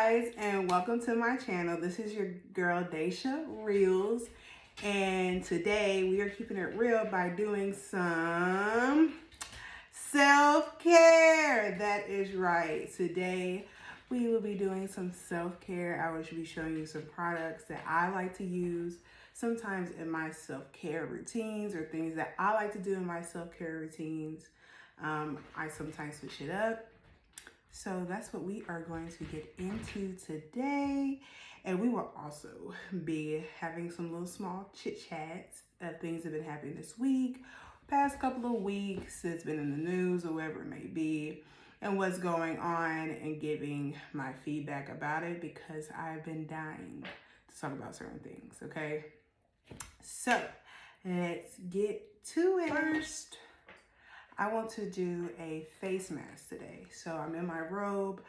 guys, and welcome to my channel. This is your girl Dashia Reels, and today we are keeping it real by doing some self-care. That is right. Today we will be doing some self-care. I will be showing you some products that I like to use sometimes in my self-care routines, or things that I like to do in my self-care routines. I sometimes switch it up. So that's what we are going to get into today. And we will also be having some little small chit chats of things that have been happening this week, past couple of weeks, it's been in the news or wherever it may be, and what's going on, and giving my feedback about it, because I've been dying to talk about certain things, okay? So let's get to it. First, I want to do a face mask today. So I'm in my robe,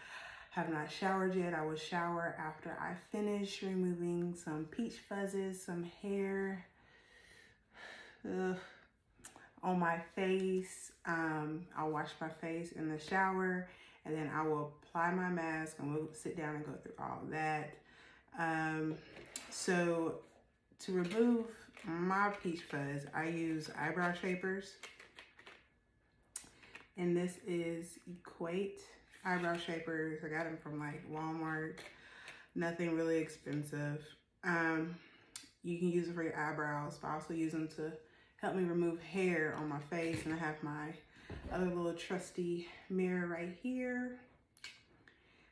have not showered yet. I will shower after I finish removing some peach fuzzes, some hair on my face. I'll wash my face in the shower, and then I will apply my mask, and we'll sit down and go through all that. So to remove my peach fuzz, I use eyebrow shapers. And this is Equate eyebrow shapers. I got them from like Walmart. Nothing really expensive. You can use it for your eyebrows, but I also use them to help me remove hair on my face. And I have my other little trusty mirror right here.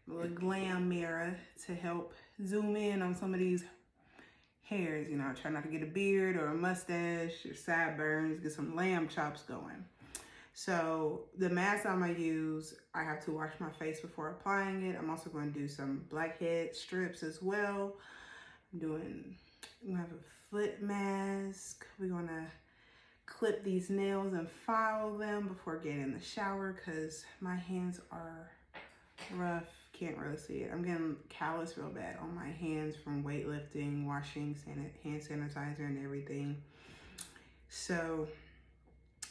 A little glam mirror to help zoom in on some of these hairs. You know, try not to get a beard or a mustache or sideburns, get some lamb chops going. So the mask I'm going to use, I have to wash my face before applying it. I'm also going to do some blackhead strips as well. We have a foot mask. We're going to clip these nails and file them before getting in the shower, because my hands are rough. Can't really see it. I'm getting callus real bad on my hands from weightlifting, washing hand sanitizer and everything. So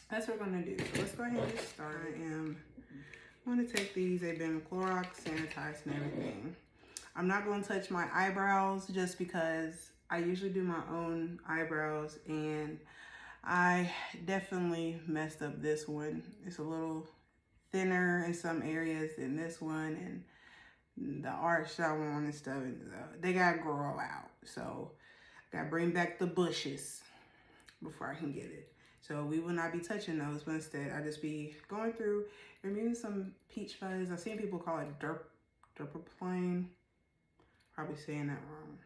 that's what we're gonna do. So let's go ahead and get started. I'm gonna take these. They've been Clorox sanitized and everything. I'm not gonna touch my eyebrows just because I usually do my own eyebrows, and I definitely messed up this one. It's a little thinner in some areas than this one, and the arch I want and stuff, they gotta grow out. So I gotta bring back the bushes before I can get it. So we will not be touching those, but instead I'll just be going through, removing some peach fuzz. I've seen people call it dermaplane. Probably saying that wrong.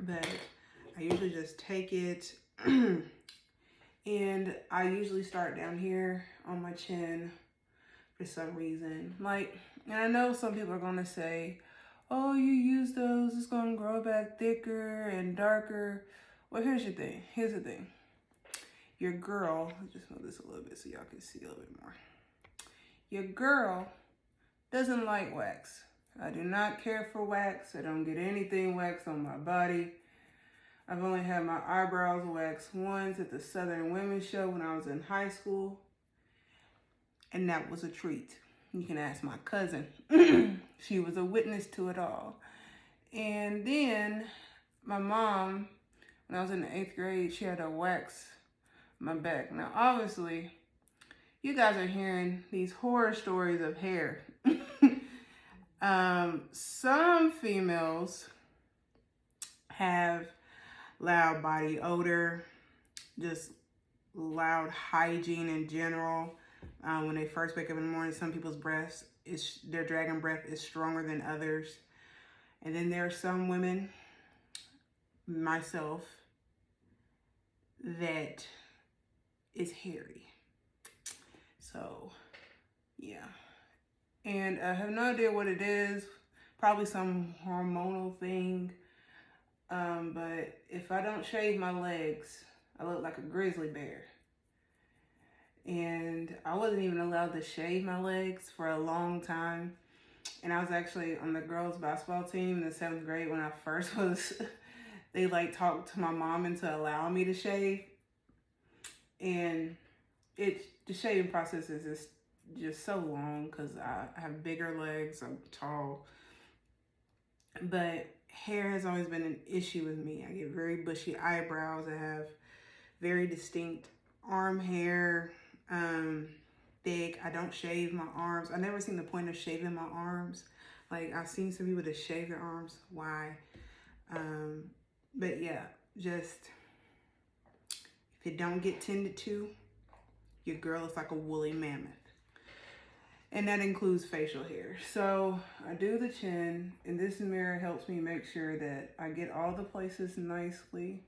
But I usually just take it and I usually start down here on my chin for some reason. And I know some people are gonna say, oh, you use those, it's gonna grow back thicker and darker. Well, here's the thing. Your girl, I'll just move this a little bit so y'all can see a little bit more. Your girl doesn't like wax. I do not care for wax. I don't get anything waxed on my body. I've only had my eyebrows waxed once at the Southern Women's Show when I was in high school. And that was a treat. You can ask my cousin. She was a witness to it all. And then my mom, when I was in the 8th grade, she had a wax my back. Now, obviously, you guys are hearing these horror stories of hair. Some females have loud body odor, just loud hygiene in general. When they first wake up in the morning, some people's their dragon breath is stronger than others. And then there are some women, myself, that is hairy. So yeah, and I have no idea what it is. Probably some hormonal thing. But if I don't shave my legs, I look like a grizzly bear. And I wasn't even allowed to shave my legs for a long time. And I was actually on the girls basketball team in the 7th grade when I first was. They talked to my mom into allowing me to shave. And the shaving process is just so long because I have bigger legs, I'm tall. But hair has always been an issue with me. I get very bushy eyebrows. I have very distinct arm hair, thick. I don't shave my arms. I never seen the point of shaving my arms. Like, I've seen some people that shave their arms. Why? But yeah, just if it don't get tended to, your girl is like a woolly mammoth. And that includes facial hair. So I do the chin, and this mirror helps me make sure that I get all the places nicely.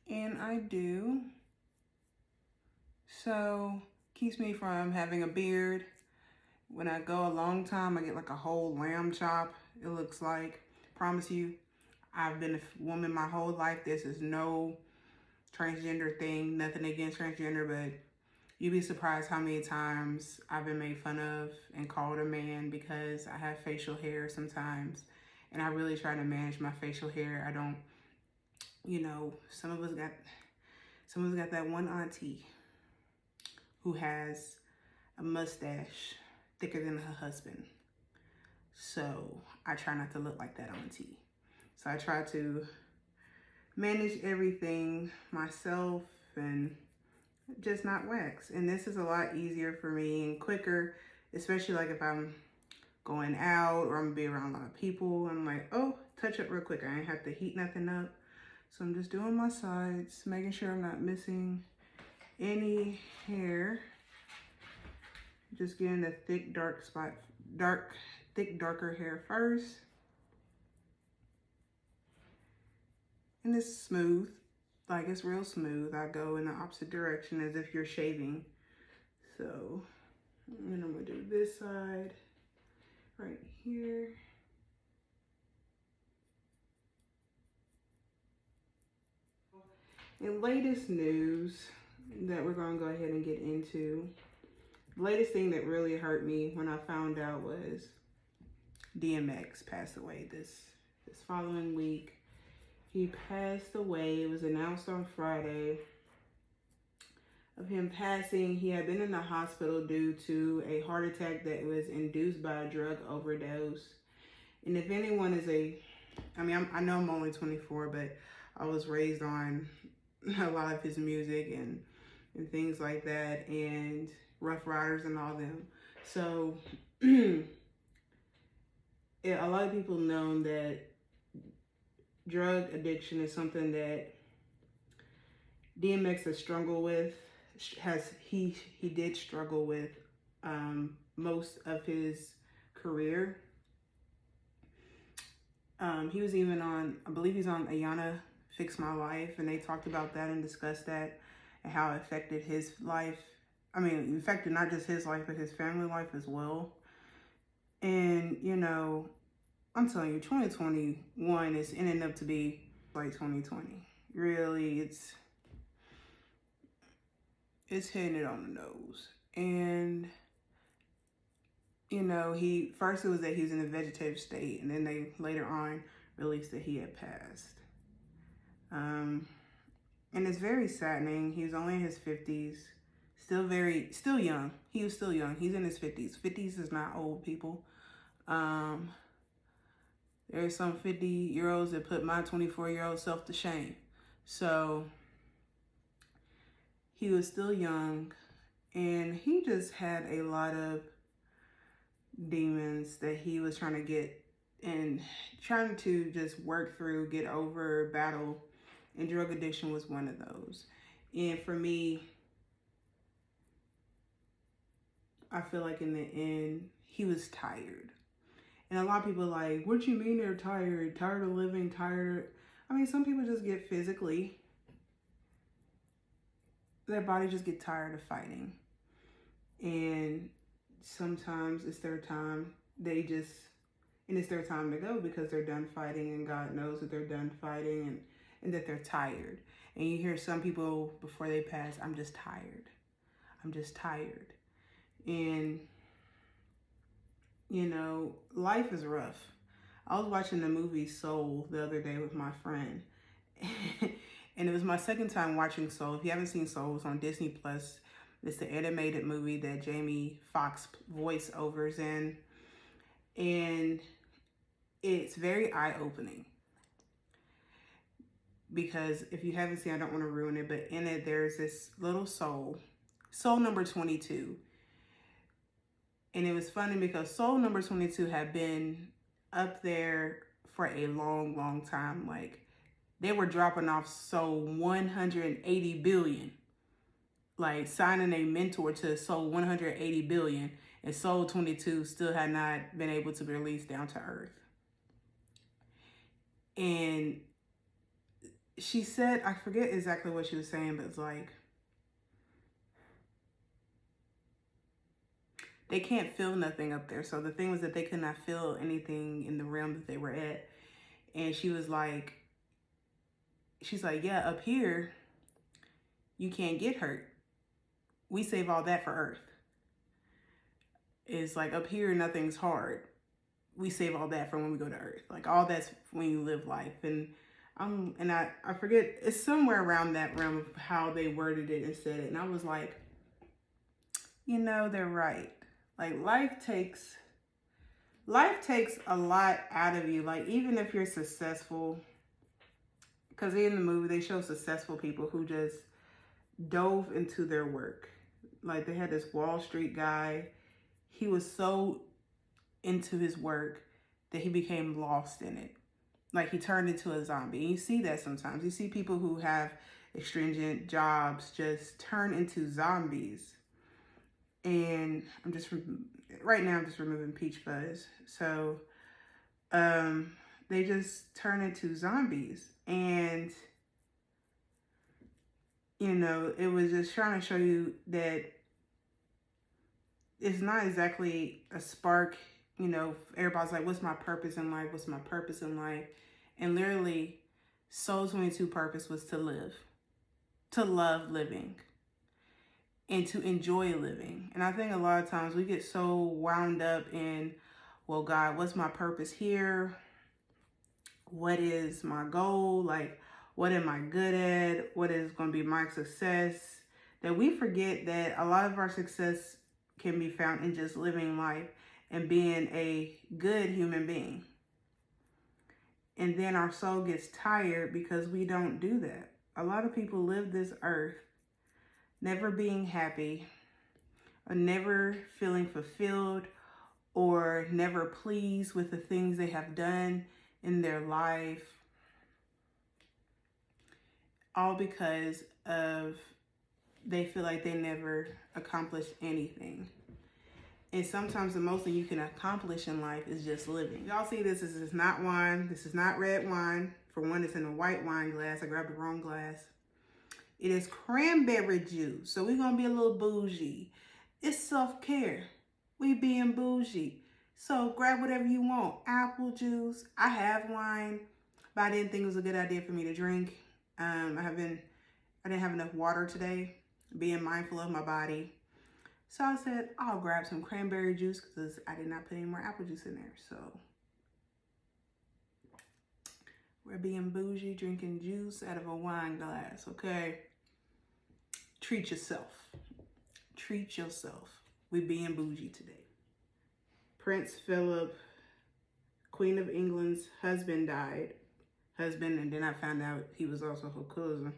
And I do. So keeps me from having a beard. When I go a long time, I get like a whole lamb chop, it looks like. Promise you, I've been a woman my whole life. This is no transgender thing, nothing against transgender, but you'd be surprised how many times I've been made fun of and called a man because I have facial hair sometimes. And I really try to manage my facial hair. I don't, you know, some of us got that one auntie who has a mustache thicker than her husband. So I try not to look like that auntie. So I try to manage everything myself and just not wax. And this is a lot easier for me and quicker, especially like if I'm going out or I'm gonna be around a lot of people. I'm like, oh, touch up real quick. I ain't have to heat nothing up. So I'm just doing my sides, making sure I'm not missing any hair. Just getting the thick, dark spot, darker hair first. And it's smooth, like it's real smooth. I go in the opposite direction as if you're shaving. So, and I'm gonna do this side right here. And latest news that we're gonna go ahead and get into. The latest thing that really hurt me when I found out was DMX passed away this following week. He passed away. It was announced on Friday of him passing. He had been in the hospital due to a heart attack that was induced by a drug overdose. And if anyone is I know I'm only 24, but I was raised on a lot of his music and things like that, and Rough Riders and all them. So a lot of people know that drug addiction is something that DMX has struggled with. He did struggle with most of his career. He was even on, I believe he's on Ayana Fix My Life, and they talked about that and discussed that and how it affected his life. I mean, it affected not just his life, but his family life as well. And, you know, I'm telling you, 2021 is ending up to be like 2020. Really, it's hitting it on the nose. And, you know, first it was that he was in a vegetative state, and then they later on released that he had passed. And it's very saddening. He was only in his 50s, still young. He was still young. He's in his 50s. 50s is not old, people. There's some 50-year-olds that put my 24-year-old self to shame. So he was still young, and he just had a lot of demons that he was trying to get and trying to just work through, get over, battle. And drug addiction was one of those. And for me, I feel like in the end, he was tired. And a lot of people are like, what do you mean they're tired? Tired of living, tired? I mean, some people just get physically, their body just get tired of fighting. And sometimes it's their time. And it's their time to go because they're done fighting, and God knows that they're done fighting and that they're tired. And you hear some people before they pass, I'm just tired. I'm just tired. And, you know, life is rough. I was watching the movie Soul the other day with my friend. And it was my second time watching Soul. If you haven't seen Soul, it's on Disney Plus. It's the animated movie that Jamie Foxx voiceovers in. And it's very eye-opening. Because if you haven't seen, I don't want to ruin it, but in it, there's this little soul number 22. And it was funny because soul number 22 had been up there for a long, long time. Like, they were dropping off soul 180 billion. Like, signing a mentor to soul 180 billion. And soul 22 still had not been able to be released down to earth. And she said, I forget exactly what she was saying, but it's like, they can't feel nothing up there. So the thing was that they could not feel anything in the realm that they were at. And she was like, she's like, yeah, up here, you can't get hurt. We save all that for Earth. It's like, up here, nothing's hard. We save all that for when we go to Earth. Like, all that's when you live life. And I forget, it's somewhere around that realm of how they worded it and said it. And I was like, you know, they're right. Like, life takes a lot out of you. Like, even if you're successful, because in the movie, they show successful people who just dove into their work. Like, they had this Wall Street guy. He was so into his work that he became lost in it. Like, he turned into a zombie. And you see that sometimes. You see people who have extrinsic jobs just turn into zombies. And right now I'm just removing peach fuzz. So, they just turn into zombies. And, you know, it was just trying to show you that it's not exactly a spark. You know, everybody's like, what's my purpose in life? What's my purpose in life? And literally, Soul 22 purpose was to live, to love living, and to enjoy living. And I think a lot of times we get so wound up in, well, God, what's my purpose here? What is my goal? Like, what am I good at? What is going to be my success? That we forget that a lot of our success can be found in just living life and being a good human being. And then our soul gets tired because we don't do that. A lot of people live this earth never being happy, or never feeling fulfilled, or never pleased with the things they have done in their life. All because of they feel like they never accomplished anything. And sometimes the most thing you can accomplish in life is just living. Y'all see this is not wine. This is not red wine. For one, it's in a white wine glass. I grabbed the wrong glass. It is cranberry juice. So we're going to be a little bougie. It's self-care. We being bougie. So grab whatever you want. Apple juice. I have wine, but I didn't think it was a good idea for me to drink. I didn't have enough water today. Being mindful of my body. So I said, I'll grab some cranberry juice because I did not put any more apple juice in there. So we're being bougie, drinking juice out of a wine glass, okay? Treat yourself. Treat yourself. We being bougie today. Prince Philip, Queen of England's husband died. And then I found out he was also her cousin.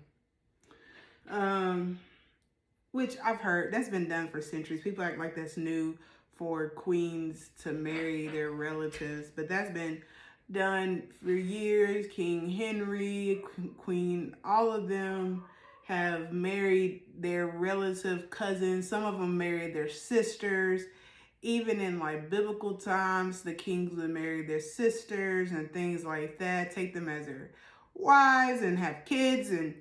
Which I've heard, that's been done for centuries. People act like that's new for queens to marry their relatives, but that's been done for years. King Henry, Queen, all of them have married their relative cousins. Some of them married their sisters. Even in like biblical times, the kings would marry their sisters and things like that, take them as their wives and have kids. And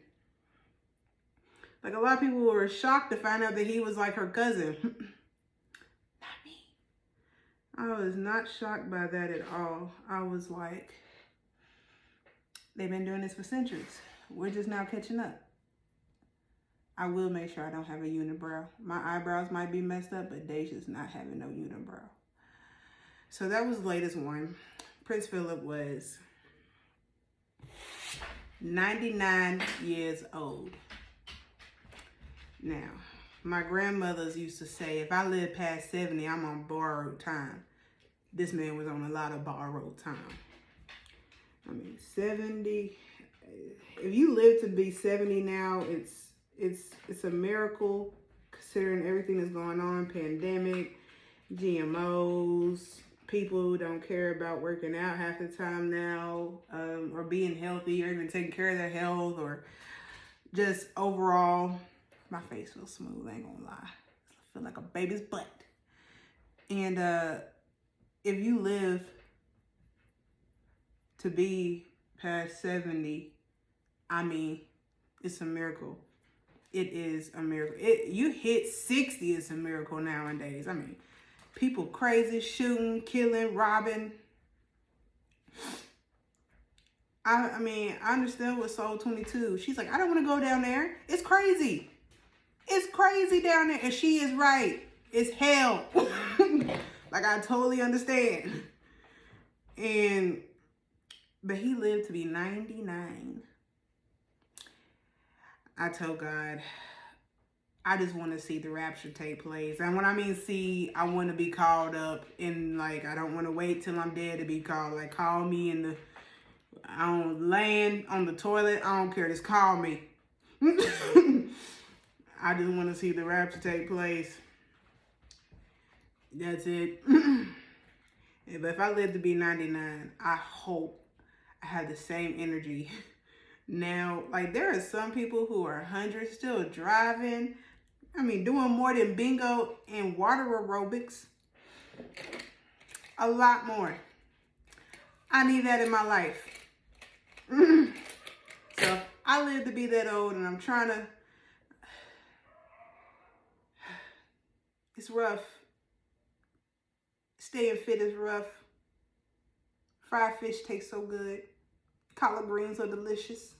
like a lot of people were shocked to find out that he was like her cousin. Not me. I was not shocked by that at all. I was like, they've been doing this for centuries. We're just now catching up. I will make sure I don't have a unibrow. My eyebrows might be messed up, but Dashia's not having no unibrow. So that was the latest one. Prince Philip was 99 years old. Now, my grandmothers used to say, if I live past 70, I'm on borrowed time. This man was on a lot of borrowed time. I mean, 70. If you live to be 70 now, it's a miracle considering everything that's going on, pandemic, GMOs, people who don't care about working out half the time now, or being healthy, or even taking care of their health, or just overall. My face feels smooth, I ain't gonna lie. I feel like a baby's butt. And if you live to be past 70, I mean, it's a miracle. It is a miracle. You hit 60, it's a miracle nowadays. I mean, people crazy, shooting, killing, robbing. I mean, I understand with Soul 22. She's like, I don't want to go down there. It's crazy. It's crazy down there. And she is right. It's hell. Like, I totally understand. But he lived to be 99. I told God, I just want to see the rapture take place. And when I mean see, I want to be called up. And, like, I don't want to wait till I'm dead to be called. Like, call me in the, I don't land on the toilet. I don't care. Just call me. I just want to see the rapture take place. That's it. But if I live to be 99, I hope I have the same energy. Now, like, there are some people who are 100 still driving. I mean, doing more than bingo and water aerobics. A lot more. I need that in my life. So, I live to be that old, and I'm trying to... It's rough. Staying fit is rough. Fried fish tastes so good. Collard greens are delicious.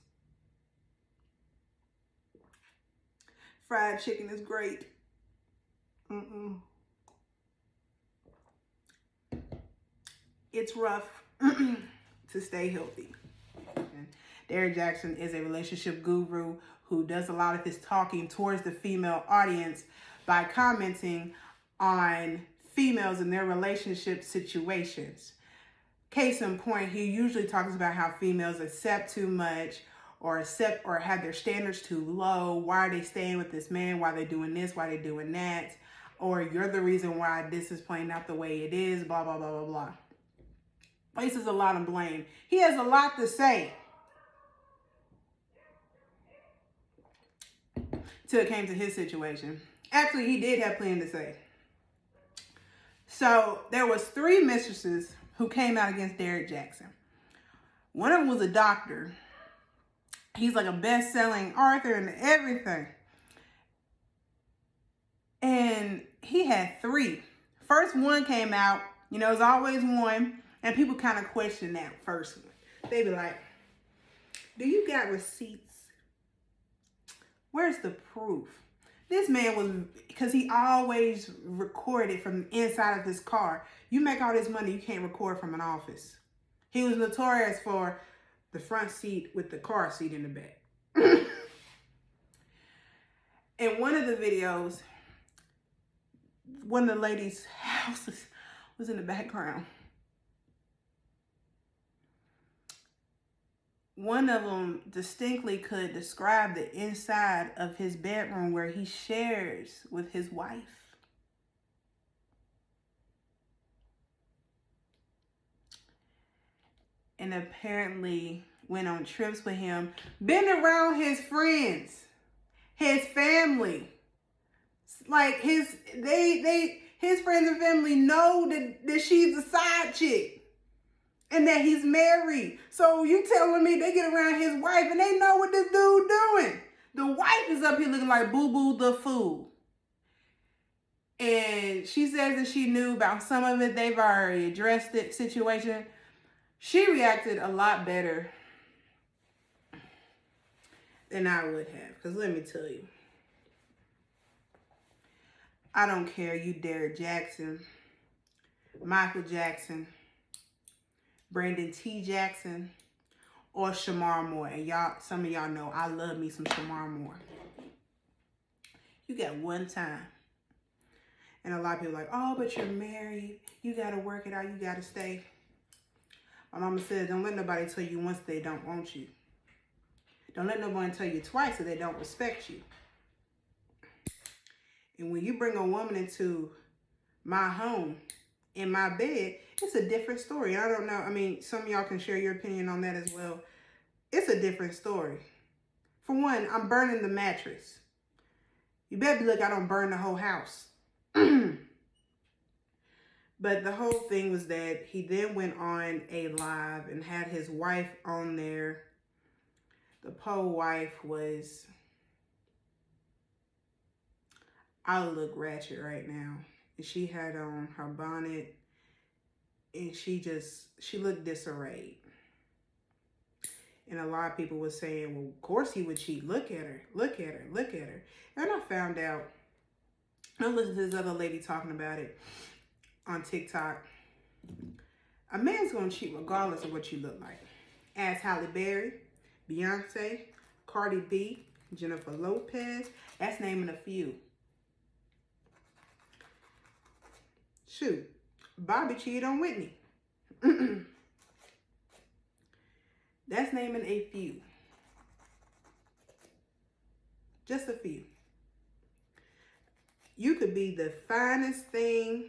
Fried chicken is great. It's rough to stay healthy. Derrick Jackson is a relationship guru who does a lot of his talking towards the female audience by commenting on females and their relationship situations. Case in point, he usually talks about how females accept too much, or have their standards too low. Why are they staying with this man? Why are they doing this? Why are they doing that? Or you're the reason why this is playing out the way it is, blah, blah, blah, blah, blah. Places a lot of blame. He has a lot to say till it came to his situation. Actually, he did have plenty to say. So there was 3 mistresses who came out against Derrick Jackson. One of them was a doctor. He's like a best-selling author and everything. And he had 3. First one came out, you know, there's always one, and people kind of question that first one. They be like, do you got receipts? Where's the proof? This man was, because he always recorded from the inside of his car. You make all this money, you can't record from an office. He was notorious for the front seat with the car seat in the back. In one of the videos, one of the ladies' houses was in the background. One of them distinctly could describe the inside of his bedroom where he shares with his wife. And apparently went on trips with him, been around his friends, his family. Like his friends and family know that she's a side chick. And that he's married. So you telling me they get around his wife and they know what this dude doing. The wife is up here looking like Boo Boo the fool. And she says that she knew about some of it. They've already addressed the situation. She reacted a lot better than I would have. Because let me tell you. I don't care, you Derrick Jackson, Michael Jackson, Brandon T. Jackson, or Shamar Moore. And y'all, some of y'all know I love me some Shamar Moore. You got one time. And a lot of people are like, oh, but you're married. You got to work it out. You got to stay. My mama said, don't let nobody tell you once they don't want you. Don't let nobody tell you twice that they don't respect you. And when you bring a woman into my home, in my bed, it's a different story. I don't know. I mean, some of y'all can share your opinion on that as well. It's a different story. For one, I'm burning the mattress. You better be lucky I don't burn the whole house. But the whole thing was that he then went on a live and had his wife on there. The poor wife was, I look ratchet right now. And she had on her bonnet and she looked disarrayed. And a lot of people were saying, well, of course he would cheat. Look at her, look at her, look at her. And I found out, I listened to this other lady talking about it on TikTok. A man's gonna cheat regardless of what you look like. Ask Halle Berry, Beyonce, Cardi B, Jennifer Lopez. That's naming a few. Shoot, Bobby cheated on Whitney. That's naming a few. Just a few. You could be the finest thing,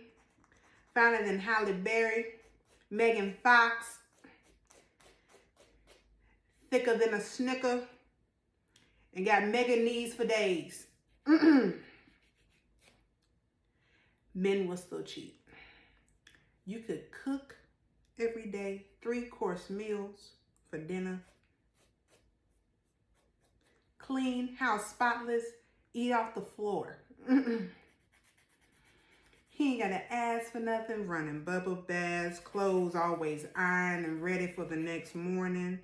finer than Halle Berry, Megan Fox, thicker than a Snicker, and got mega knees for days. Men will still cheat. You could cook every day, 3-course meals for dinner. Clean, house spotless, eat off the floor. He ain't got to ask for nothing, running bubble baths, clothes always ironed and ready for the next morning.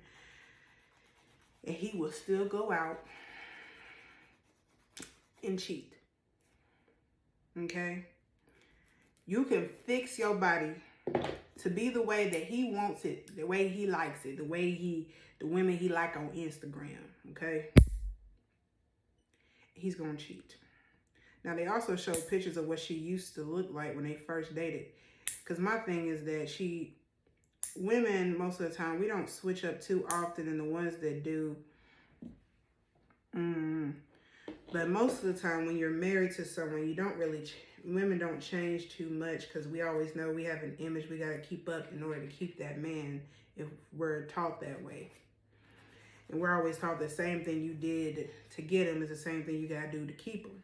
And he will still go out and cheat. Okay? You can fix your body to be the way that he wants it, the way he likes it, the women he like on Instagram, okay? He's gonna cheat. Now, they also show pictures of what she used to look like when they first dated. Because my thing is that women, most of the time, we don't switch up too often, and the ones that do, but most of the time when you're married to someone, you don't really, women don't change too much because we always know we have an image we got to keep up in order to keep that man if we're taught that way. And we're always taught the same thing you did to get him is the same thing you got to do to keep him.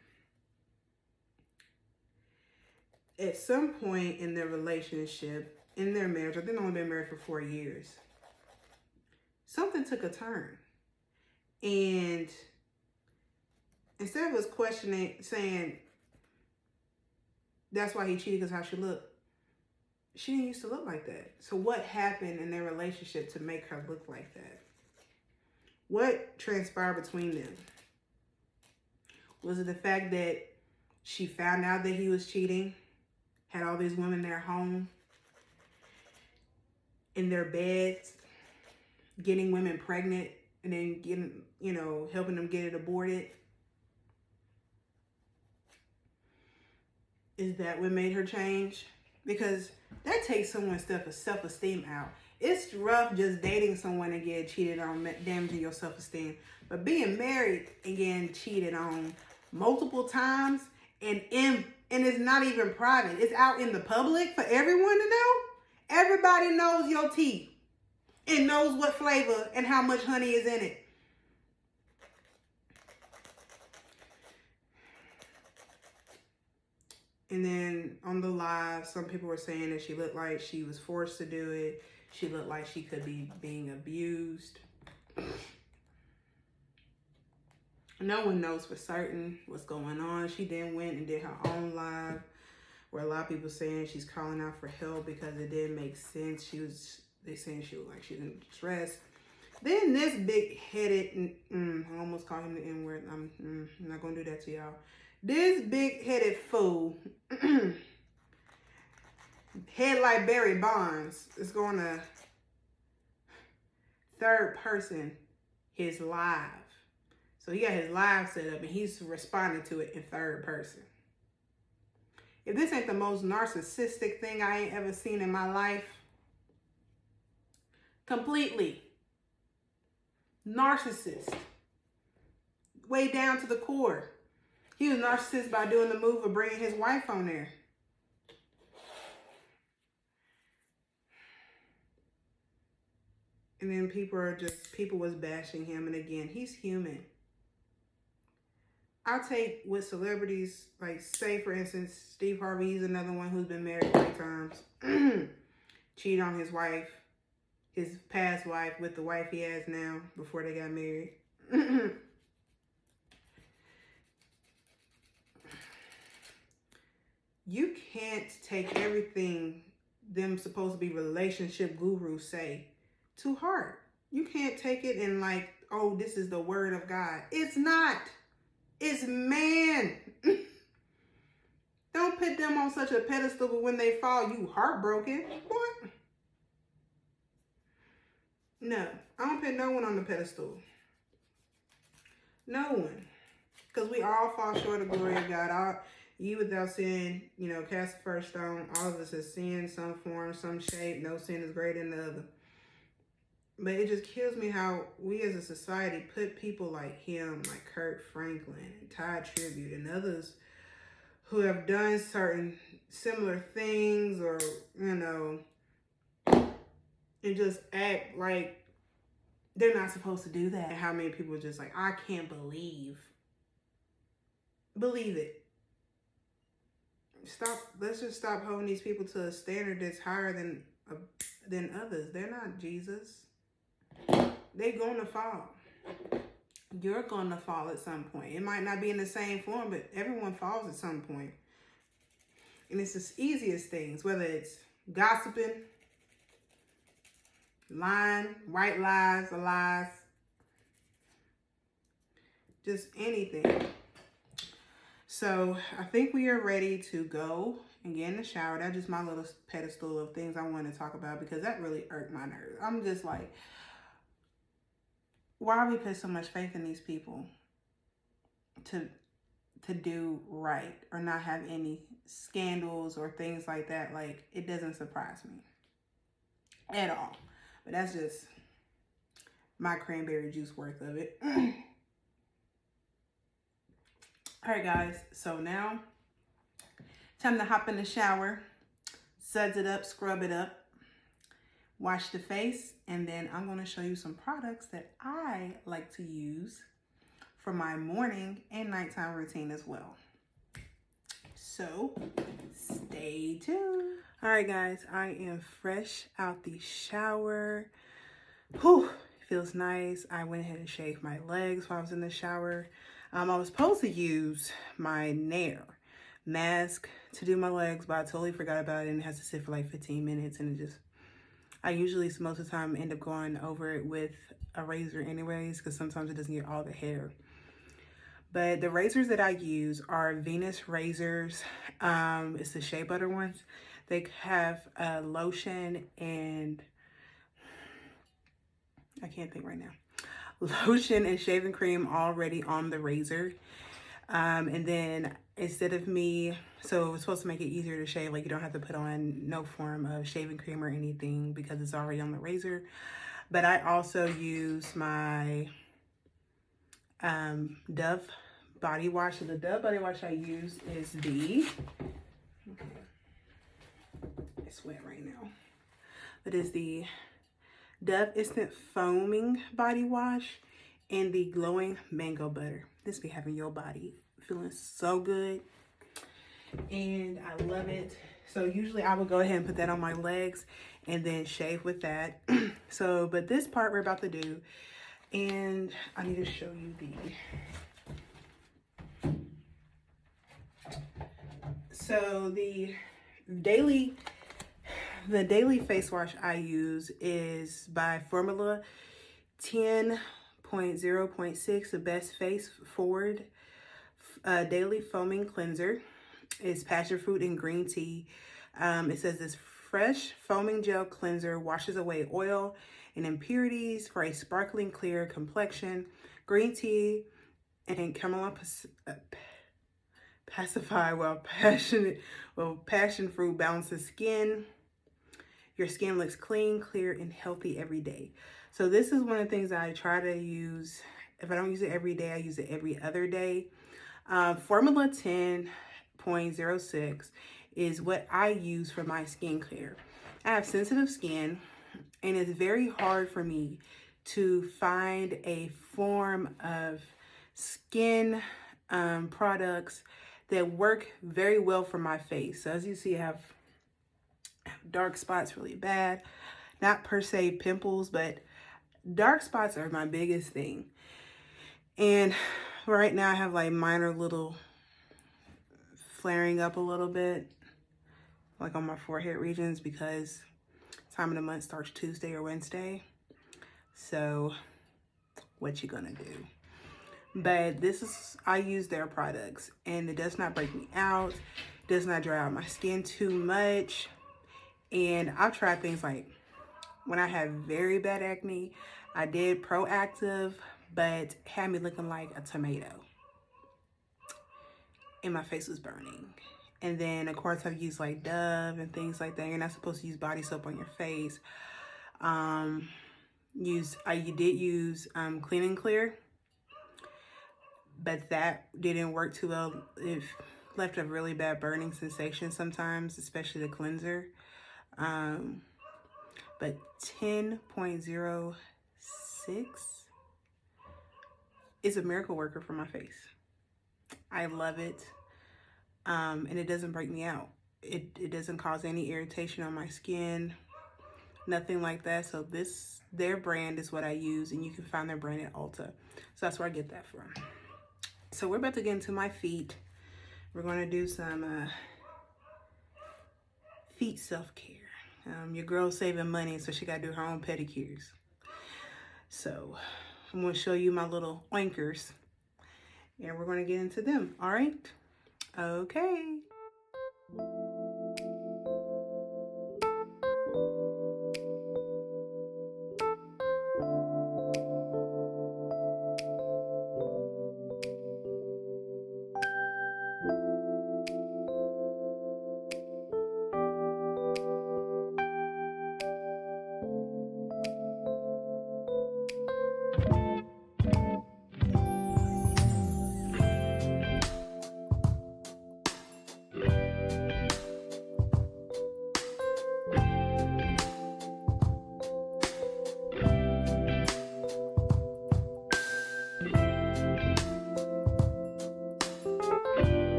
At some point in their relationship, in their marriage, I think they've only been married for 4 years, something took a turn. And instead of us questioning, saying, that's why he cheated because how she looked, she didn't used to look like that. So what happened in their relationship to make her look like that? What transpired between them? Was it the fact that she found out that he was cheating, had all these women in their home, in their beds, getting women pregnant, and then getting, helping them get it aborted? Is that what made her change? Because that takes someone's self-esteem out. It's rough just dating someone and getting cheated on, damaging your self-esteem. But being married and getting cheated on multiple times, and it's not even private. It's out in the public for everyone to know. Everybody knows your teeth and knows what flavor and how much honey is in it. And then on the live, some people were saying that she looked like she was forced to do it. She looked like she could be being abused. No one knows for certain what's going on. She then went and did her own live where a lot of people saying she's calling out for help because it didn't make sense. They saying she looked like she was in distress. Then this big-headed, I almost called him the N-word. I'm not going to do that to y'all. This big-headed fool, head like Barry Bonds, is going to third person his live. So he got his live set up and he's responding to it in third person. If this ain't the most narcissistic thing I ain't ever seen in my life, Completely. Narcissist. Way down to the core. He was narcissist by doing the move of bringing his wife on there. And then people was bashing him. And again, he's human. I'll take with celebrities, like say for instance, Steve Harvey, he's another one who's been married 3 times. Cheated on his wife, his past wife, with the wife he has now before they got married. You can't take everything them supposed to be relationship gurus say to heart. You can't take it and like, oh, this is the word of God. It's not. It's man. Don't put them on such a pedestal, but when they fall, you heartbroken. What? No, I don't put no one on the pedestal. No one. Because we all fall short of the glory of God. You without sin, cast the first stone. All of us have sinned, some form, some shape. No sin is greater than the other. But it just kills me how we as a society put people like him, like Kurt Franklin and Ty Tribute and others who have done certain similar things or, and just act like they're not supposed to do that. And how many people are just like, I can't believe it. Let's just stop holding these people to a standard that's higher than others. They're not Jesus. They're gonna fall. You're gonna fall at some point. It might not be in the same form, but everyone falls at some point. And it's the easiest things, whether it's gossiping, lying, white lies, or lies, just anything. So I think we are ready to go and get in the shower. That's just my little pedestal of things I want to talk about because that really irked my nerves. I'm just like, why we put so much faith in these people to do right or not have any scandals or things like that? Like, it doesn't surprise me at all. But that's just my cranberry juice worth of it. All right, guys. So now, time to hop in the shower, suds it up, scrub it up, wash the face, and then I'm going to show you some products that I like to use for my morning and nighttime routine as well. So stay tuned. All right, guys, I am fresh out the shower. Whew, feels nice. I went ahead and shaved my legs while I was in the shower. I was supposed to use my Nair mask to do my legs, but I totally forgot about it and it has to sit for like 15 minutes and I usually, most of the time, end up going over it with a razor anyways, because sometimes it doesn't get all the hair. But the razors that I use are Venus razors. It's the shea butter ones. They have lotion and, I can't think right now. Lotion and shaving cream already on the razor. And then instead of so it's supposed to make it easier to shave, like you don't have to put on no form of shaving cream or anything because it's already on the razor. But I also use my Dove body wash. So the Dove body wash I use is it's wet right now. It is the Dove Instant Foaming Body Wash and the Glowing Mango Butter. This be having your body feeling so good. And I love it. So usually I would go ahead and put that on my legs and then shave with that. But this part we're about to do, and I need to show you the daily face wash I use is by Formula 10.0.6, the best face forward daily foaming cleanser. It's passion fruit and green tea. It says this fresh foaming gel cleanser washes away oil and impurities for a sparkling clear complexion. Green tea and chamomile pacify while passion fruit balances skin. your skin looks clean, clear, and healthy every day. So this is one of the things I try to use. If I don't use it every day, I use it every other day. Formula 10.06 is what I use for my skincare. I have sensitive skin, and it's very hard for me to find a form of skin products that work very well for my face. So as you see, I have dark spots really bad. Not per se pimples, but dark spots are my biggest thing. And right now I have like minor little flaring up a little bit, like on my forehead regions, because time of the month starts Tuesday or Wednesday. So what you gonna do? But this is, I use their products and it does not break me out, does not dry out my skin too much. And I've tried things like, when I had very bad acne, I did Proactive, but had me looking like a tomato. And my face was burning. And then, of course, I've used like Dove and things like that. You're not supposed to use body soap on your face. I did use Clean and Clear, but that didn't work too well. It left a really bad burning sensation sometimes, especially the cleanser. But 10.06 is a miracle worker for my face. I love it. And it doesn't break me out. It doesn't cause any irritation on my skin, nothing like that. So their brand is what I use, and you can find their brand at Ulta. So that's where I get that from. So we're about to get into my feet. We're going to do some feet self-care. Your girl's saving money, so she got to do her own pedicures. So I'm going to show you my little oinkers, and we're going to get into them. All right? Okay.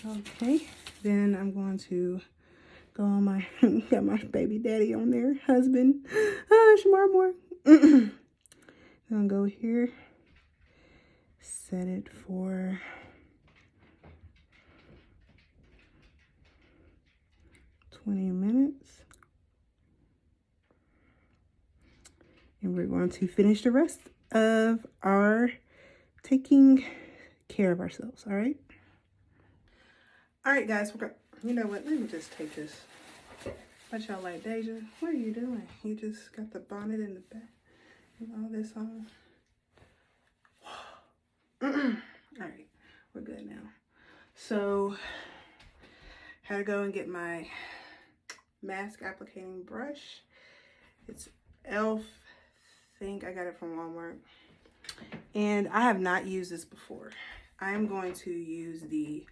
Okay, then I'm going to go on my, got my baby daddy on there, husband, Shamar Moore. I'm gonna go here, set it for 20 minutes. And we're going to finish the rest of our taking care of ourselves, all right? All right, guys, we're going, you know what, let me just take this. What y'all like, Deja? What are you doing? You just got the bonnet in the back and all this on. All right, we're good now. So, had to go and get my mask applicating brush. It's e.l.f. I think I got it from Walmart. And I have not used this before. I am going to use the,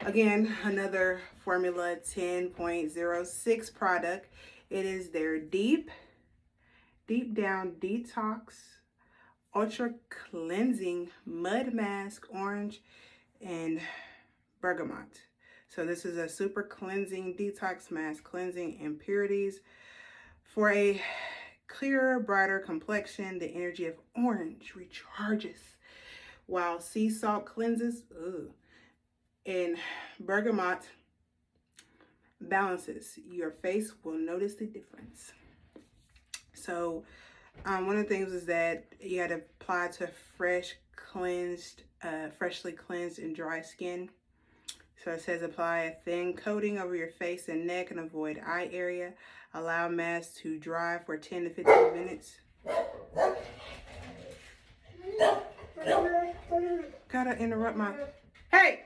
again, another Formula 10.06 product. It is their Deep Deep Down Detox Ultra Cleansing Mud Mask, Orange and Bergamot. So this is a super cleansing detox mask, cleansing impurities for a clearer, brighter complexion. The energy of orange recharges while sea salt cleanses. And bergamot balances. Your face will notice the difference. So one of the things is that you had to apply to freshly cleansed and dry skin. So it says apply a thin coating over your face and neck and avoid eye area. Allow mask to dry for 10 to 15 minutes. Gotta interrupt my... Hey!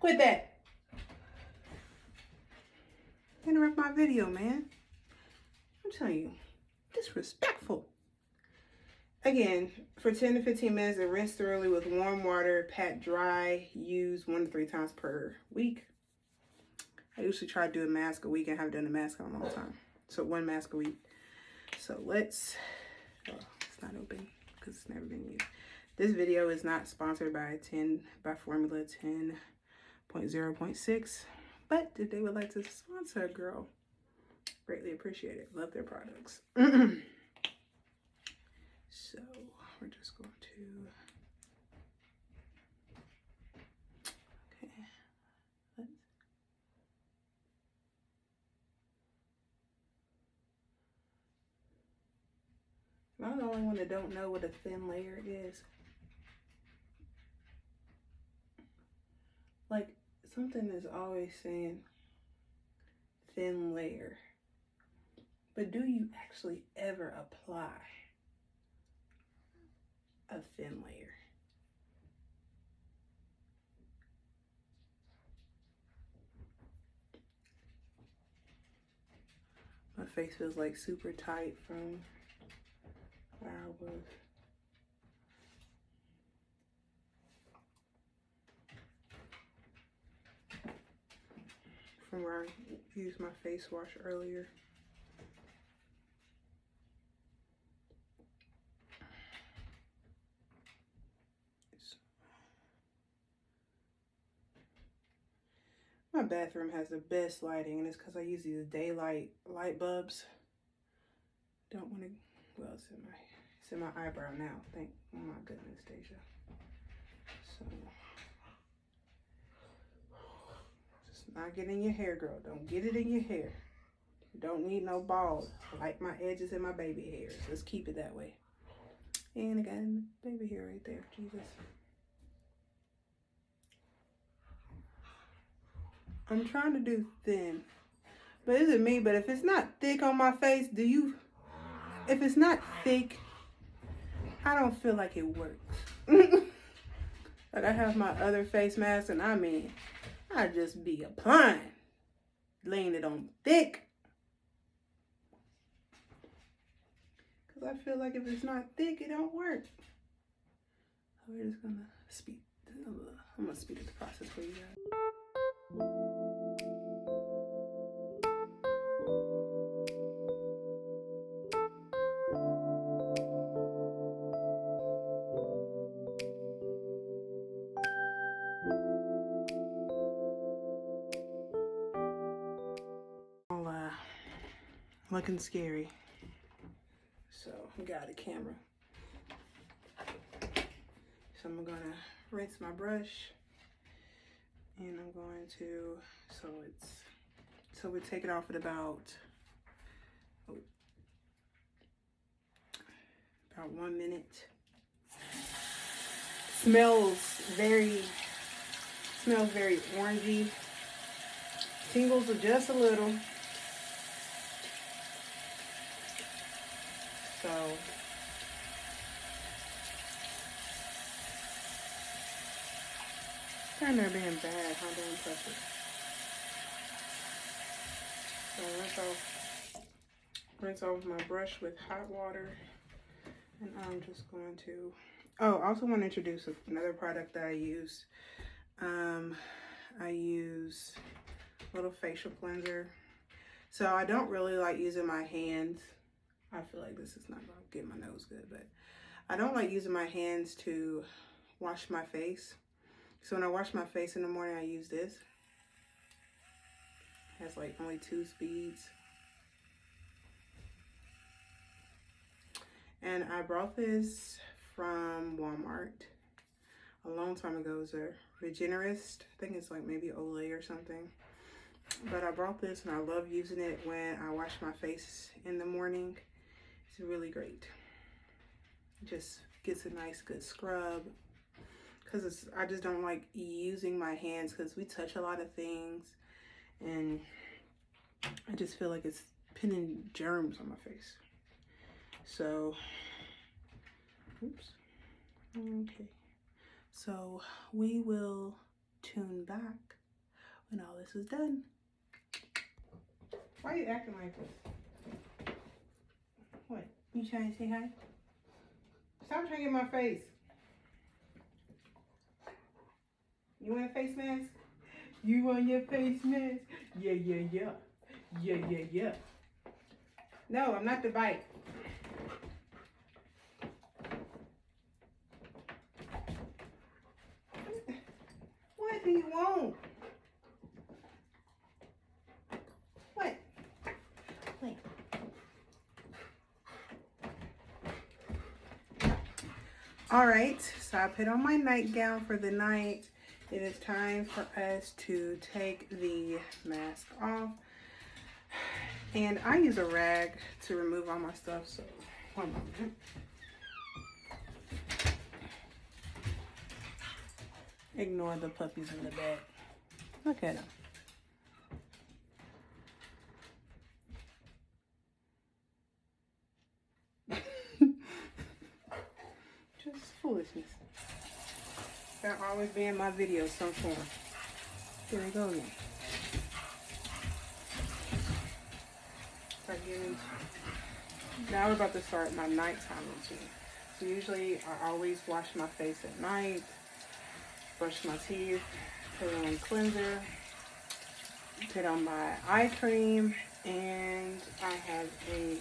Quit that! Interrupt my video, man. I'm telling you, disrespectful. Again, for 10 to 15 minutes and rinse thoroughly with warm water, pat dry, use 1 to 3 times per week. I usually try to do a mask a week. I haven't done a mask in a long time. So 1 mask a week. So let's, it's not open because it's never been used. This video is not sponsored by Formula 10.0.6, but if they would like to sponsor a girl, greatly appreciate it. Love their products. So we're just going to, okay, I'm the only one that don't know what a thin layer is. Like, something is always saying thin layer, but do you actually ever apply a thin layer? My face feels like super tight from where I was. From where I used my face wash earlier. My bathroom has the best lighting, and it's because I use these daylight light bulbs. Don't want to, well, it's in my eyebrow now. Thank, oh my goodness, Dashia. So, just not get in your hair, girl. Don't get it in your hair. Don't need no balls like my edges and my baby hairs. Let's keep it that way. And I got baby hair right there. Jesus. I'm trying to do thin, but is it me? But if it's not thick on my face, if it's not thick, I don't feel like it works. Like I have my other face mask, and I mean, I just be applying, laying it on thick. Because I feel like if it's not thick, it don't work. So we're just gonna I'm gonna speed up the process for you guys. Looking scary. So we got a camera. So I'm gonna rinse my brush, and I'm going to, so we take it off at about 1 minute. Smells very orangey. Tingles just a little. So kind of being bad, huh? Don't touch it. So rinse off my brush with hot water, and I'm just going to. Oh, I also want to introduce another product that I use. I use a little facial cleanser. So I don't really like using my hands. I feel like this is not going to get my nose good, but I don't like using my hands to wash my face. So when I wash my face in the morning, I use this. It has like only 2 speeds. And I brought this from Walmart a long time ago. It was a Regenerist. I think it's like maybe Olay or something. But I brought this and I love using it when I wash my face in the morning. It's really great. It just gets a nice good scrub. Because I just don't like using my hands because we touch a lot of things. And I just feel like it's pinning germs on my face. So, oops. Okay. So we will tune back when all this is done. Why are you acting like this? What? You trying to say hi? Stop trying to get my face. You want a face mask? You want your face mask? Yeah, yeah, yeah. Yeah, yeah, yeah. No, I'm not the bite. What do you want? What? Wait. All right, so I put on my nightgown for the night. It is time for us to take the mask off. And I use a rag to remove all my stuff, so one moment. Ignore the puppies in the bed. Look at them. Just foolishness. That always be in my videos some form. Here we go again. Now we're about to start my nighttime routine. So usually I always wash my face at night, brush my teeth, put on cleanser, put on my eye cream, and I have a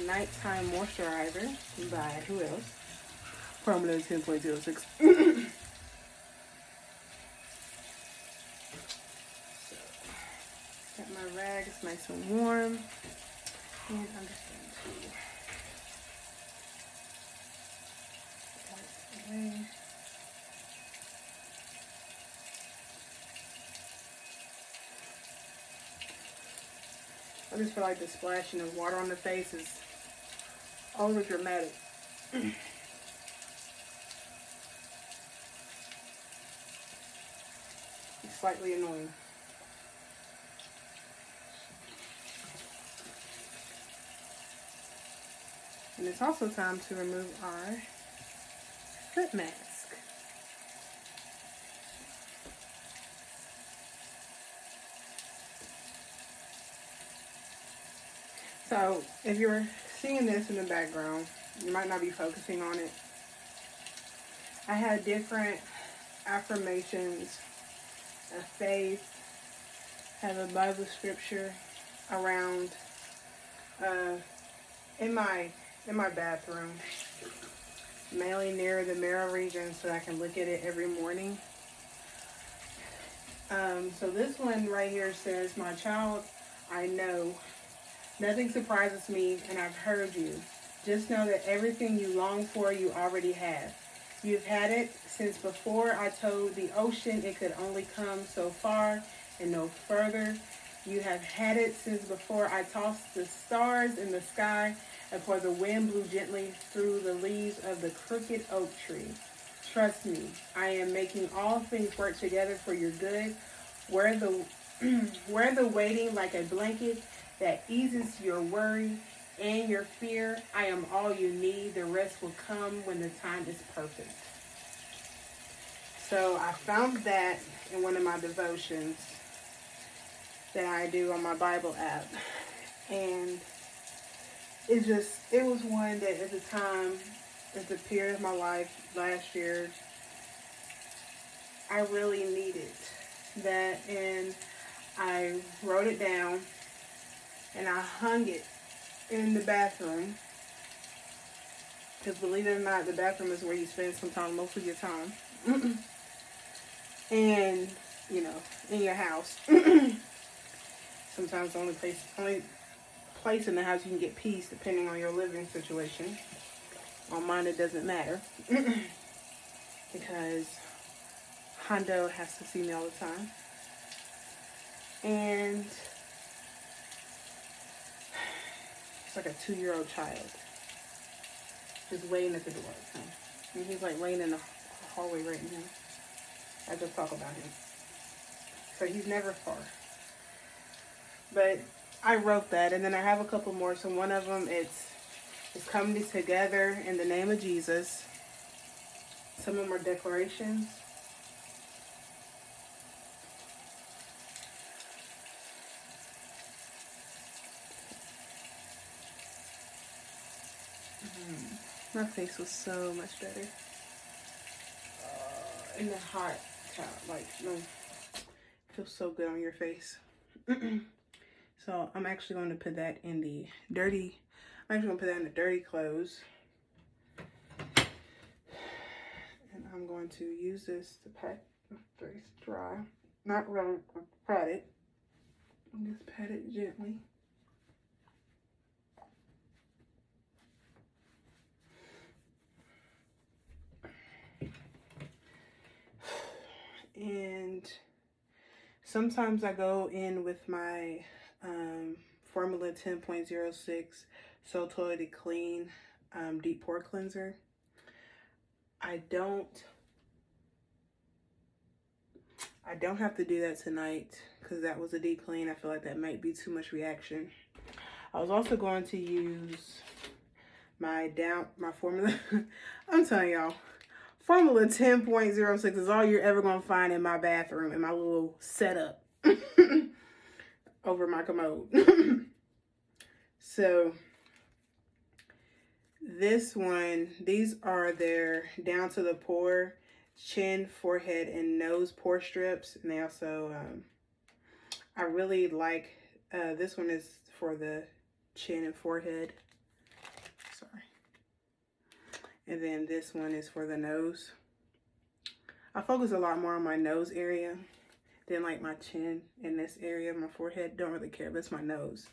nighttime moisturizer by who else? Formula 10.06. So, got my rag, it's nice and warm. And I'm just going to wipe it away. I just feel like the splashing of water on the face is over dramatic. It's slightly annoying. And it's also time to remove our foot mask. So if you're seeing this in the background, you might not be focusing on it. I had different affirmations of faith, have a Bible scripture around in my bathroom, mainly near the mirror region so I can look at it every morning. So this one right here says, "My child, I know. Nothing surprises me, and I've heard you. Just know that everything you long for, you already have. You've had it since before I told the ocean it could only come so far and no further. You have had it since before I tossed the stars in the sky and for the wind blew gently through the leaves of the crooked oak tree. Trust me, I am making all things work together for your good. Wear the waiting like a blanket that eases your worry and your fear. I am all you need. The rest will come when the time is perfect." So I found that in one of my devotions that I do on my Bible app. And it was one that at the time, at the period of my life last year, I really needed that. And I wrote it down and I hung it in the bathroom. Because believe it or not, the bathroom is where you spend sometimes most of your time. And, you know, in your house. Sometimes the only place in the house you can get peace, depending on your living situation. On mine, it doesn't matter. Because Hondo has to see me all the time. And it's like a 2-year-old child. Just waiting at the door. And he's like laying in the hallway right now. I just talk about him. So he's never far. But I wrote that, and then I have a couple more. So one of them, it's coming together in the name of Jesus. Some of them are declarations. My face was so much better. In the hot towel, like, no, it feels so good on your face. So I'm actually going to put that in the dirty, clothes. And I'm going to use this to pat my face dry. Not really pat it. Just pat it gently. And sometimes I go in with my Formula 10.06 So Totally Clean Deep Pore Cleanser. I don't have to do that tonight because that was a deep clean. I feel like that might be too much reaction. I was also going to use my Formula. I'm telling y'all, Formula 10.06 is all you're ever going to find in my bathroom, in my little setup over my commode. So this one, these are their down to the pore chin, forehead, and nose pore strips. And they also, I really like, this one is for the chin and forehead. Sorry. And then this one is for the nose. I focus a lot more on my nose area than like my chin and this area. My forehead, don't really care, but it's my nose.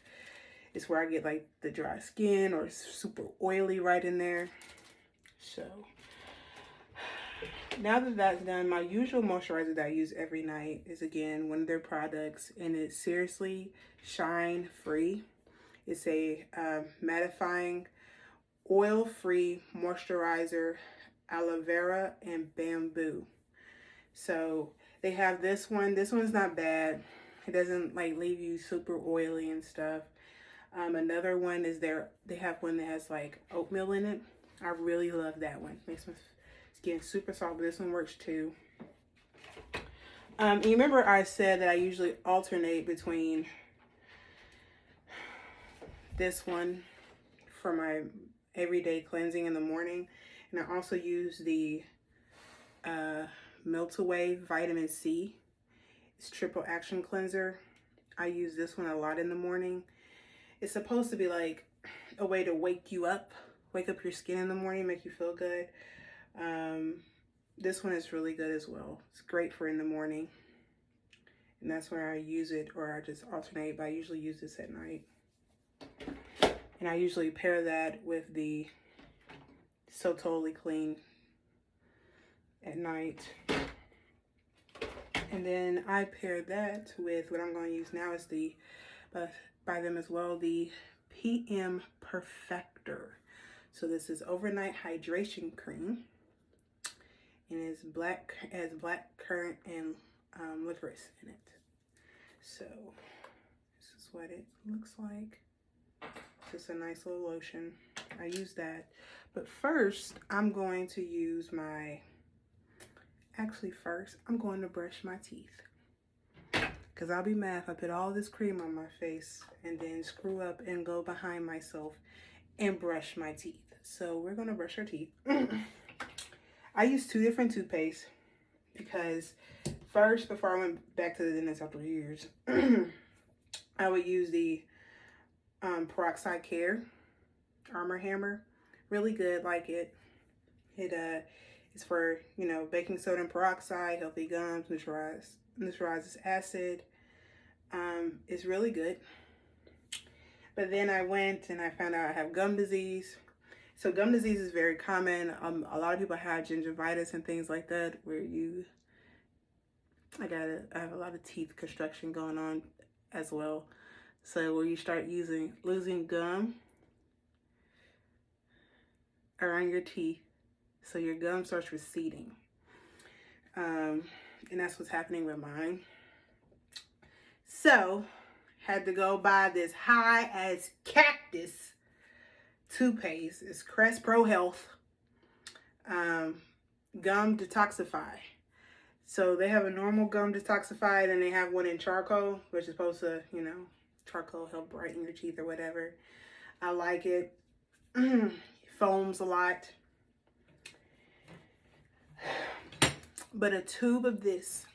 It's where I get like the dry skin or super oily right in there. So now that that's done, my usual moisturizer that I use every night is, again, one of their products, and it's seriously shine free. It's a mattifying oil-free moisturizer, aloe vera and bamboo. So they have this one. This one's not bad. It doesn't like leave you super oily and stuff. Another one is they have one that has like oatmeal in it. I really love that one. Makes my skin super soft, but this one works too. And you remember I said that I usually alternate between this one for my everyday cleansing in the morning, and I also use the Melt Away Vitamin C. It's triple action cleanser. I use this one a lot in the morning. It's supposed to be like a way to wake up your skin in the morning, make you feel good. This one is really good as well. It's great for in the morning. And that's where I use it, or I just alternate, but I usually use this at night. And I usually pair that with the So Totally Clean at night. And then I pair that with what I'm going to use now is the, by them as well, the PM Perfector. So this is overnight hydration cream, and it's black currant and licorice in it. So this is what it looks like. Just a nice little lotion. I use that, but first I'm going to use my. First I'm going to brush my teeth, because I'll be mad if I put all this cream on my face and then screw up and go behind myself and brush my teeth. So we're going to brush our teeth. I use 2 different toothpastes because first, before I went back to the dentist after years, I would use the Peroxide Care Armor Hammer. Really good, like it. It's for, you know, baking soda and peroxide, healthy gums, neutralizes acid. It's really good. But then I went and I found out I have gum disease. So gum disease is very common. A lot of people have gingivitis and things like that, where I have a lot of teeth construction going on as well. So where you start losing gum around your teeth, so your gum starts receding. And that's what's happening with mine. So had to go buy this high as cactus toothpaste. It's Crest Pro Health gum detoxify. So they have a normal gum detoxified, and they have one in charcoal, which is supposed to, you know, charcoal help brighten your teeth or whatever. I like it. It foams a lot. But a tube of this,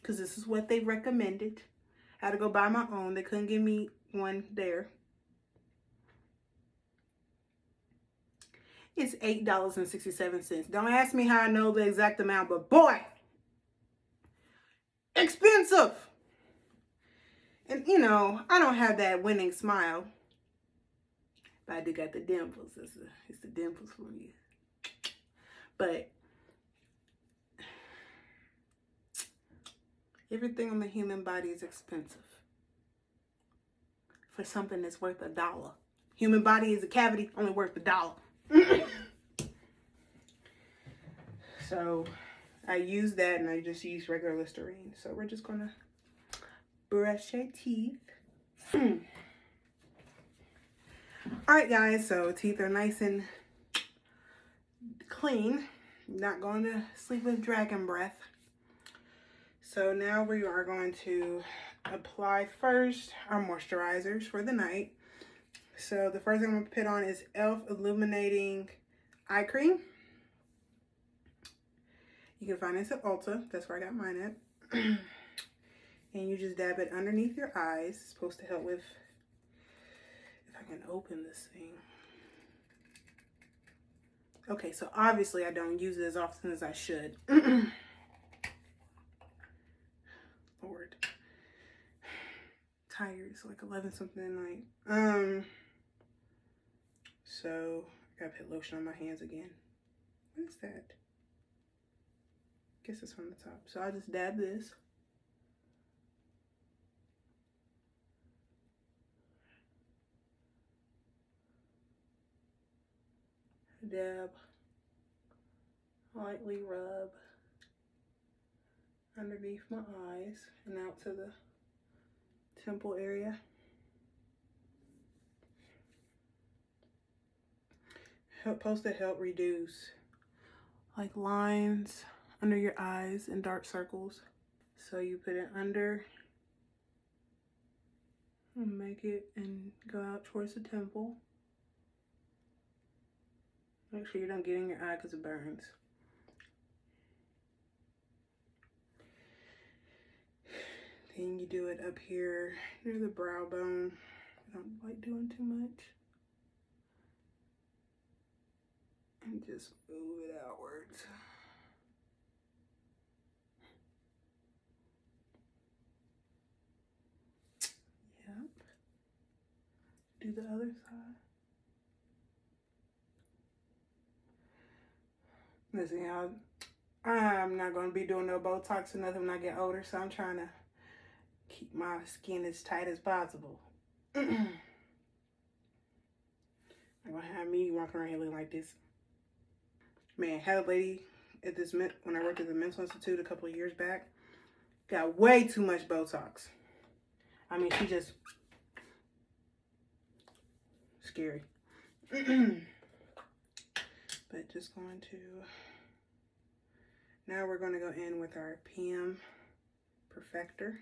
because this is what they recommended. I had to go buy my own. They couldn't give me one there. It's $8.67. Don't ask me how I know the exact amount, but boy, expensive. And you know, I don't have that winning smile, but I do got the dimples. It's the dimples for you. But everything on the human body is expensive for something that's worth $1. Human body is a cavity, only worth $1. So I use that, and I just use regular Listerine. So we're just gonna brush our teeth. All right, guys. So teeth are nice and clean. Not going to sleep with dragon breath. So now we are going to apply first our moisturizers for the night. So the first thing I'm going to put on is e.l.f. Illuminating Eye Cream. You can find this at Ulta. That's where I got mine at. And you just dab it underneath your eyes. It's supposed to help with, if I can open this thing. Okay, so obviously I don't use it as often as I should. Lord. Tired. It's like 11 something at night. So I gotta put lotion on my hands again. What is that? Guess it's from the top. So I just dab this. Dab. Lightly rub underneath my eyes and out to the temple area. Supposed to help reduce like lines under your eyes and dark circles. So you put it under and make it and go out towards the temple. Make sure you don't get in your eye because it burns. Then you do it up here near the brow bone. I don't like doing too much. And just move it outwards. Yep. Do the other side. Listen, y'all, I'm not going to be doing no Botox or nothing when I get older, so I'm trying to keep my skin as tight as possible. I'm going to have me walking around here looking like this. Man, had a lady at this, when I worked at the Mental Institute a couple of years back, got way too much Botox. I mean, she just scary. But just going to, now we're going to go in with our PM Perfector.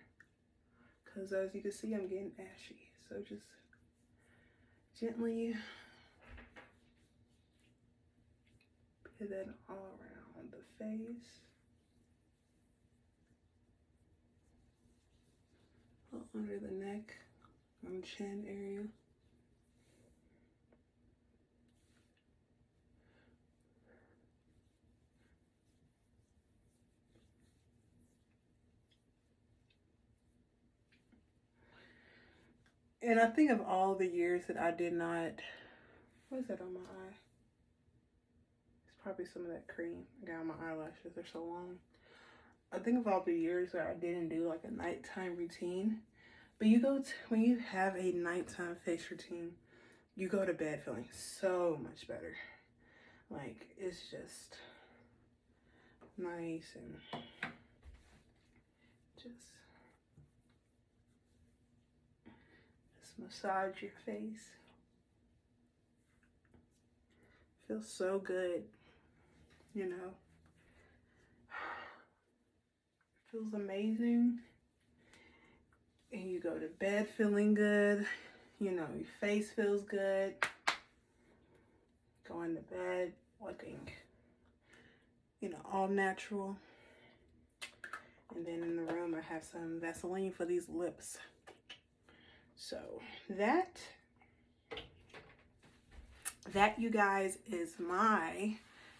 Because as you can see, I'm getting ashy. So just gently put that all around the face. Under the neck. on the chin area. And I think of all the years that I did not, what is that on my eye? It's probably some of that cream I got on my eyelashes. They're so long. I think of all the years that I didn't do like a nighttime routine. But you go when you have a nighttime face routine, you go to bed feeling so much better. Like, it's just nice and just massage your face. Feels so good, you know. Feels amazing. And you go to bed feeling good. You know, your face feels good. Going to bed looking, you know, all natural. And then in the room, I have some Vaseline for these lips. So that you guys is my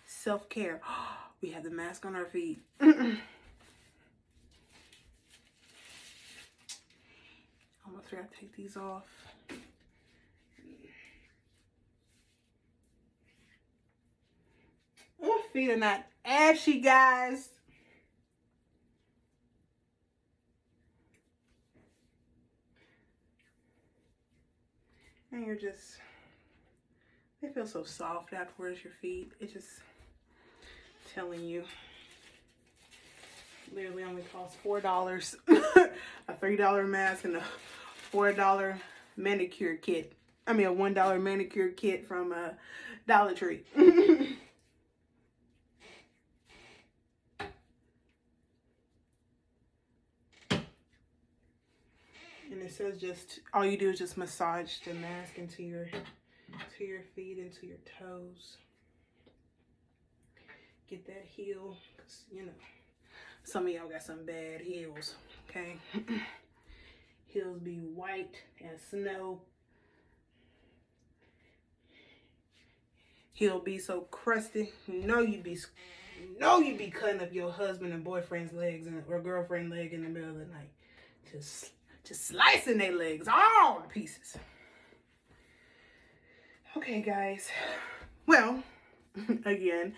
self-care. We have the mask on our feet. Almost forgot to take these off. My feet are not ashy, guys. And you're just, they feel so soft afterwards, your feet. It's just telling you. Literally only costs $4. A $3 mask and a $4 manicure kit. I mean, a $1 manicure kit from Dollar Tree. And it says just, all you do is just massage the mask into your feet, into your toes. Get that heel, 'cause, you know, some of y'all got some bad heels, okay? Heels be white as snow. Heel be so crusty. You know you be cutting up your husband and boyfriend's legs or girlfriend leg in the middle of the night. Just slicing their legs all to pieces. Okay, guys. Well, again,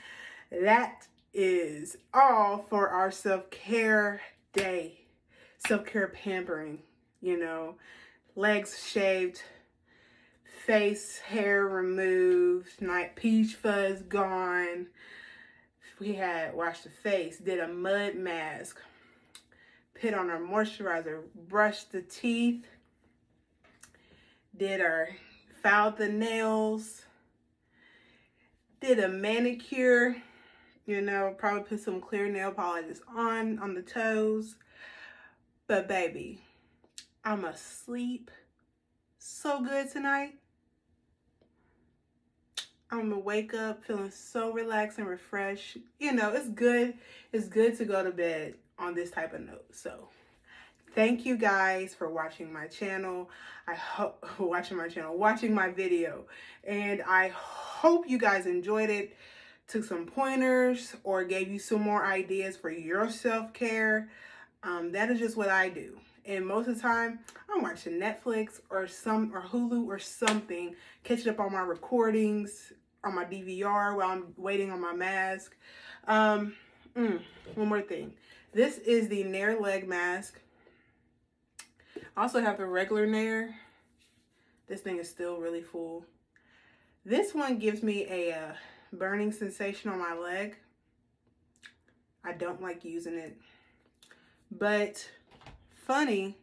that is all for our self-care day. Self-care pampering, you know. Legs shaved, face hair removed, night peach fuzz gone. We had washed the face, did a mud mask, put on our moisturizer, brushed the teeth, filed the nails, did a manicure, you know, probably put some clear nail polishes on the toes. But baby, I'm asleep so good tonight. I'm gonna wake up feeling so relaxed and refreshed. You know, it's good. It's good to go to bed on this type of note. So thank you guys for watching my channel. Watching my video. And I hope you guys enjoyed it, took some pointers, or gave you some more ideas for your self-care. That is just what I do. And most of the time, I'm watching Netflix or Hulu or something, catching up on my recordings, on my DVR while I'm waiting on my mask. One more thing. This is the Nair leg mask. I also have the regular Nair. This thing is still really full. This one gives me a burning sensation on my leg. I don't like using it. But funny,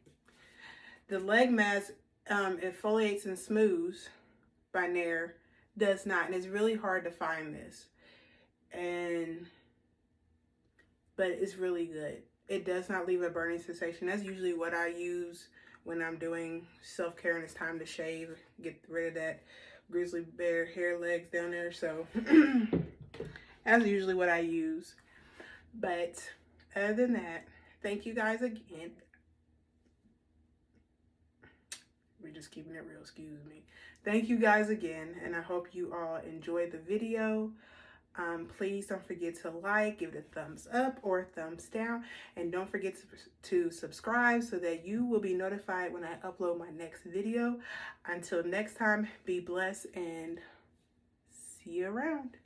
the leg mask, Exfoliates and Smooths by Nair does not. And it's really hard to find this. But it's really good. It does not leave a burning sensation. That's usually what I use when I'm doing self-care and it's time to shave, get rid of that grizzly bear hair legs down there. So that's usually what I use. But other than that, thank you guys again. We're just keeping it real, excuse me. Thank you guys again, and I hope you all enjoyed the video. Please don't forget to like, give it a thumbs up or a thumbs down, and don't forget to subscribe so that you will be notified when I upload my next video. Until next time, be blessed and see you around.